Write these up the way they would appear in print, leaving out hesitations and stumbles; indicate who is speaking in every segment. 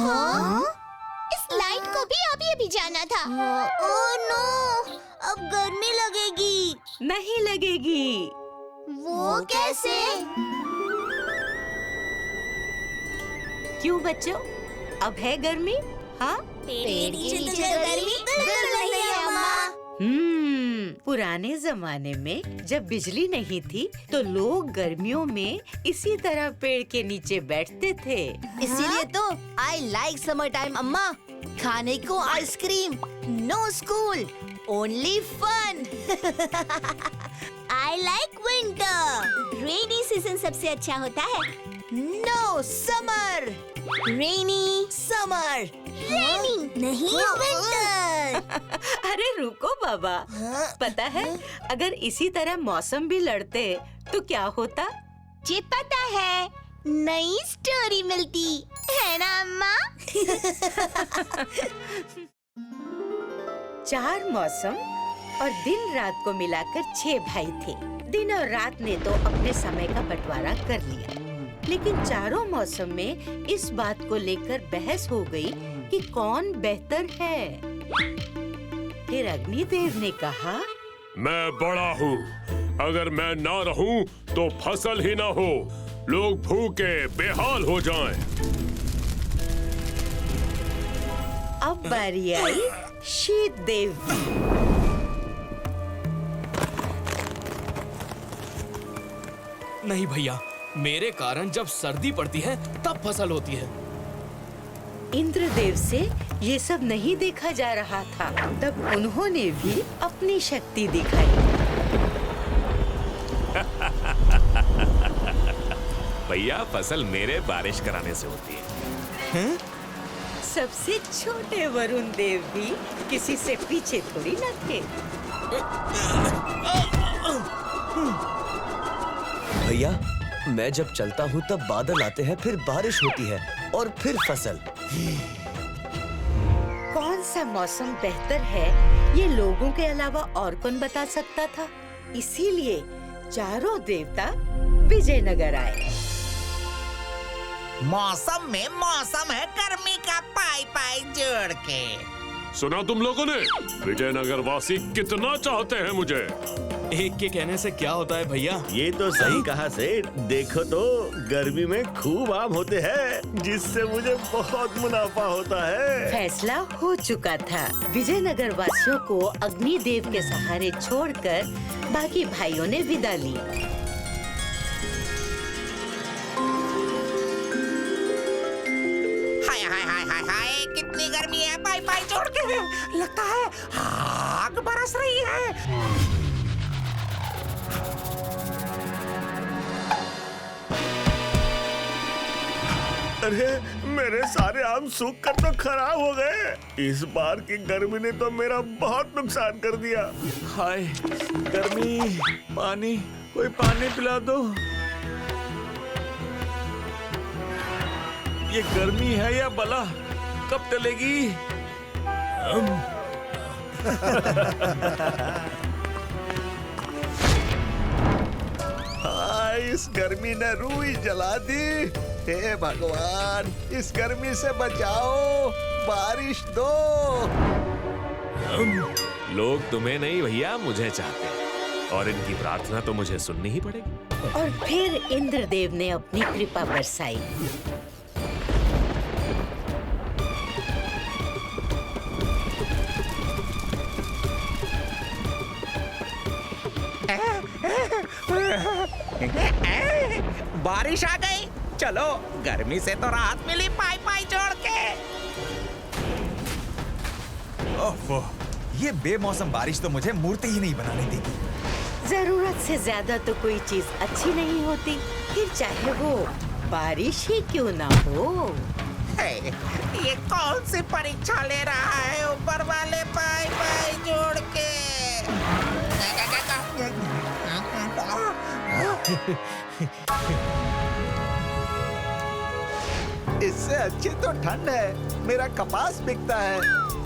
Speaker 1: हाँ? इस लाइन को भी अभी जाना था।
Speaker 2: ओह नो, अब गर्मी लगेगी।
Speaker 3: नहीं लगेगी।
Speaker 2: वो कैसे?
Speaker 3: क्यों बच्चों, अब है गर्मी? हाँ?
Speaker 2: पेड़ की नीचे गर्मी बिल्कुल नहीं है अम्मा।
Speaker 3: पुराने जमाने में जब बिजली नहीं थी तो लोग गर्मियों में इसी तरह पेड़ के नीचे बैठते थे।
Speaker 2: इसीलिए तो आई लाइक समर टाइम अम्मा। खाने को ice cream, no school, only fun. I like winter. Rainy season सबसे अच्छा होता है। No summer, rainy summer, rainy नहीं विंटर।
Speaker 3: अरे रुको बाबा, पता है अगर इसी तरह मौसम भी लड़ते तो क्या होता?
Speaker 1: जी पता है, नई स्टोरी मिलती है ना अम्मा?
Speaker 3: 4 मौसम और दिन रात को मिलाकर 6 भाई थे। दिन और रात ने तो अपने समय का बंटवारा कर लिया, लेकिन चारों मौसम में इस बात को लेकर बहस हो गई कि कौन बेहतर है। फिर अग्निदेव ने कहा,
Speaker 4: मैं बड़ा हूँ, अगर मैं ना रहूं तो फसल ही ना हो, लोग भूखे बेहाल हो जाएं।
Speaker 3: अब बारी आई शीत देव की।
Speaker 5: नहीं भैया, मेरे कारण जब सर्दी पड़ती है तब फसल होती है।
Speaker 3: इंद्रदेव से ये सब नहीं देखा जा रहा था। तब उन्होंने भी अपनी शक्ति दिखाई।
Speaker 6: भैया, फसल मेरे बारिश कराने से होती है।
Speaker 3: सबसे छोटे वरुण देव भी किसी से पीछे थोड़ी न थे।
Speaker 7: भैया, मैं जब चलता हूँ तब बादल आते हैं, फिर बारिश होती है और फिर फसल।
Speaker 3: कौन सा मौसम बेहतर है ये लोगों के अलावा और कौन बता सकता था? इसीलिए चारों देवता विजयनगर आए।
Speaker 8: मौसम में मौसम है गर्मी का, पाई पाई जोड़ के।
Speaker 4: सुना तुम लोगों ने? विजयनगर वासी कितना चाहते हैं मुझे।
Speaker 5: एक के कहने से क्या होता है भैया?
Speaker 7: ये तो सही कहा सेठ। देखो तो गर्मी में खूब आम होते हैं, जिससे मुझे बहुत मुनाफा होता है।
Speaker 3: फैसला हो चुका था। विजयनगर वासियों को अग्निदेव के सहारे छोड़कर बाकी भाइयों ने विदा ली।
Speaker 8: हाय हाय हाय हाय हाय, कितनी गर्मी है, पाई पाई जोड़ के। लगता है आग बरस रही है।
Speaker 7: अरे, मेरे सारे आम सूख कर तो खराब हो गए। इस बार की गर्मी ने तो मेरा बहुत नुकसान कर दिया।
Speaker 9: हाय गर्मी, पानी, कोई पानी पिला दो। ये गर्मी है या बला, कब टलेगी?
Speaker 7: इस गर्मी ने रूह ही जला दी। हे भगवान, इस गर्मी से बचाओ, बारिश दो।
Speaker 6: लोग तुम्हें नहीं भैया, मुझे चाहते हैं, और इनकी प्रार्थना तो मुझे सुननी ही पड़ेगी।
Speaker 3: और फिर इंद्रदेव ने अपनी कृपा बरसाई।
Speaker 8: बारिश आ गई, चलो गर्मी से तो राहत मिली, पाई पाई जोड़ के।
Speaker 9: ओह, ये बेमौसम बारिश तो मुझे मूर्ति ही नहीं बनाने देगी।
Speaker 3: जरूरत से ज्यादा तो कोई चीज अच्छी नहीं होती, फिर चाहे वो बारिश ही क्यों ना हो।
Speaker 8: ये कौन सी परीक्षा ले रहा है ऊपर वाले, पाई पाई जोड़ के।
Speaker 9: इससे अच्छी तो ठंड है, मेरा कपास बिकता है।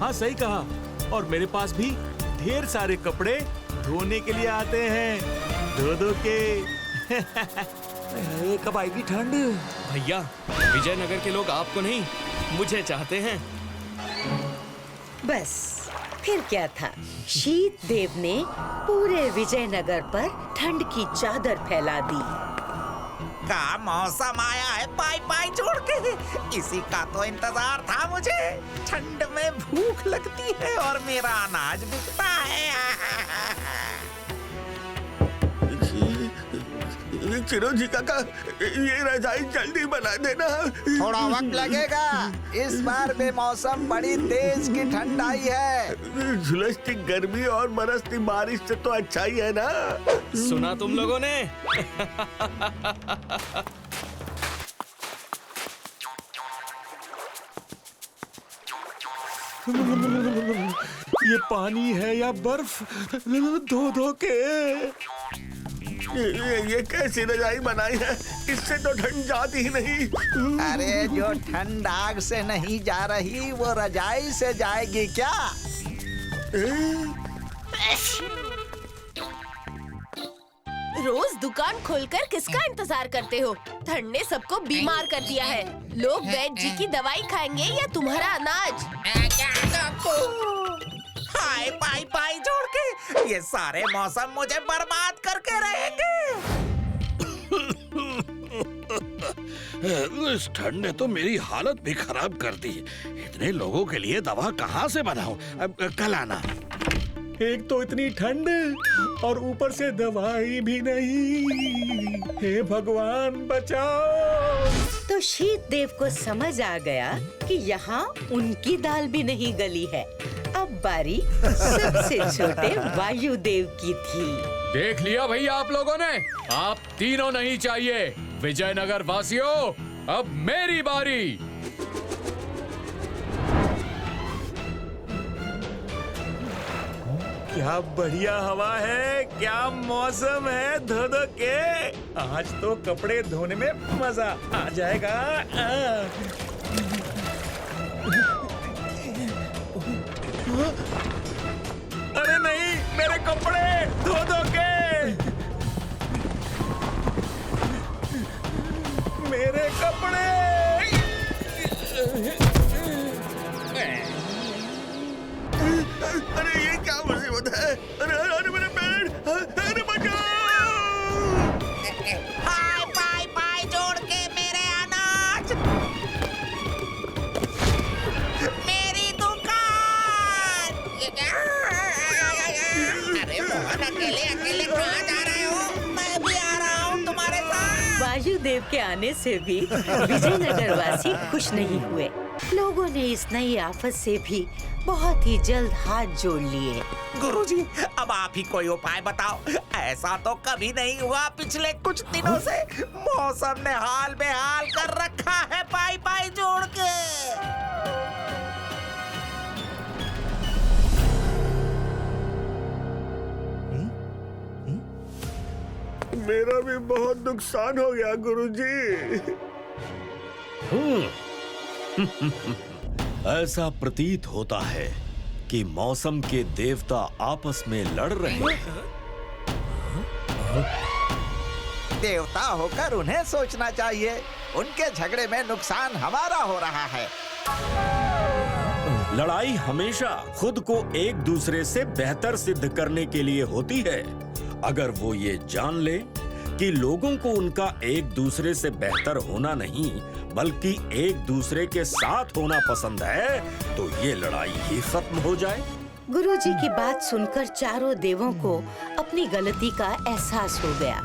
Speaker 9: हाँ सही कहा, और मेरे पास भी ढेर सारे कपड़े धोने के लिए आते हैं, धो धो के। कब आएगी ठंड?
Speaker 5: भैया, विजयनगर के लोग आपको नहीं मुझे चाहते हैं।
Speaker 3: बस फिर क्या था, शीत देव ने पूरे विजयनगर पर ठंड की चादर फैला दी।
Speaker 8: का मौसम आया है पाई पाई छोड़ के, इसी का तो इंतजार था मुझे। ठंड में भूख लगती है और मेरा अनाज बिकता है।
Speaker 7: चिरोजी काका, ये रजाई जल्दी बना देना।
Speaker 9: थोड़ा वक्त लगेगा। इस बार बेमौसम बड़ी तेज की ठंड आई है।
Speaker 7: झुलसती गर्मी और बरसती बारिश से तो अच्छा ही है ना।
Speaker 5: सुना तुम लोगों ने?
Speaker 9: ये पानी है या बर्फ? धो धो के
Speaker 7: ये कैसी रजाई बनाई है? इससे तो ठंड जाती ही नहीं।
Speaker 9: अरे जो ठंड आग से नहीं जा रही वो रजाई से जाएगी क्या?
Speaker 1: रोज दुकान खोलकर किसका इंतजार करते हो? ठंड ने सबको बीमार कर दिया है। लोग वैद्य जी की दवाई खाएंगे या तुम्हारा अनाज?
Speaker 8: हाय पाई पाई जोड़ के, ये सारे मौसम मुझे बर्बाद करके रहेंगे।
Speaker 10: इस ठंड ने तो मेरी हालत भी खराब कर दी। इतने लोगों के लिए दवा कहाँ से बनाऊं? कल आना।
Speaker 9: एक तो इतनी ठंड और ऊपर से दवाई भी नहीं। हे भगवान बचाओ।
Speaker 3: तो शीत देव को समझ आ गया कि यहाँ उनकी दाल भी नहीं गली है। अब बारी सबसे छोटे वायुदेव की थी।
Speaker 11: देख लिया भैया आप लोगों ने, आप तीनों नहीं चाहिए। विजयनगर वासियों, अब मेरी बारी।
Speaker 9: क्या बढ़िया हवा है, क्या मौसम है। धो धो के आज तो कपड़े धोने में मजा आ जाएगा। अरे नहीं, मेरे कपड़े धो धो के। मेरे कपड़े।
Speaker 7: अरे ये क्या मुसीबत है? अरे अरे मेरे पैर, अरे बचाओ।
Speaker 8: हाय पाई पाई जोड़ के मेरे अनाज, मेरी दुकान। अरे मोहन, अकेले अकेले कहाँ जा रहे हो? मैं भी आ रहा हूँ तुम्हारे साथ।
Speaker 3: वायुदेव के आने से भी विजयनगर वासी खुश नहीं हुए। लोगों ने इस नई आफत से भी बहुत ही जल्द हाथ जोड़ लिए।
Speaker 8: गुरुजी, अब आप ही कोई उपाय बताओ। ऐसा तो कभी नहीं हुआ पिछले कुछ दिनों से। मौसम ने हाल बेहाल कर रखा है पाई पाई जोड़ के।
Speaker 7: मेरा भी बहुत नुकसान हो गया गुरुजी।
Speaker 10: ऐसा प्रतीत होता है कि मौसम के देवता आपस में लड़ रहे हैं।
Speaker 9: देवता होकर उन्हें सोचना चाहिए। उनके झगड़े में नुकसान हमारा हो रहा है।
Speaker 10: लड़ाई हमेशा खुद को एक दूसरे से बेहतर सिद्ध करने के लिए होती है। अगर वो ये जान ले कि लोगों को उनका एक दूसरे से बेहतर होना नहीं बल्कि एक दूसरे के साथ होना पसंद है, तो ये लड़ाई ही खत्म हो जाए।
Speaker 3: गुरुजी की बात सुनकर चारों देवों को अपनी गलती का एहसास हो गया।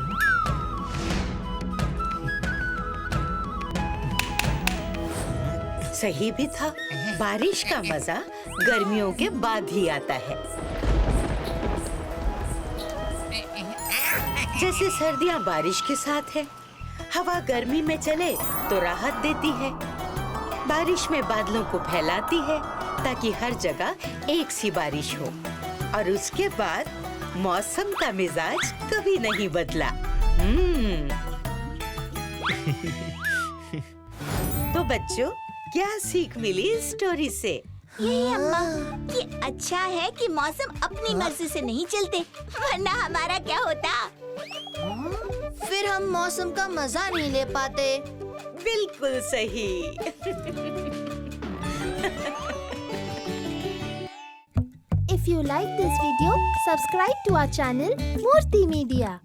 Speaker 3: सही भी था, बारिश का मजा गर्मियों के बाद ही आता है। जैसे सर्दियाँ बारिश के साथ है, हवा गर्मी में चले तो राहत देती है, बारिश में बादलों को फैलाती है ताकि हर जगह एक सी बारिश हो, और उसके बाद मौसम का मिजाज कभी नहीं बदला। तो बच्चों, क्या सीख मिली इस स्टोरी से?
Speaker 1: यही अम्मा, ये अच्छा है कि मौसम अपनी मर्जी से नहीं चलते, वरना हमारा क्या होता?
Speaker 2: फिर हम मौसम का मजा नहीं ले पाते।
Speaker 3: बिल्कुल सही।
Speaker 12: If you like this video, subscribe to our channel Murthy Media.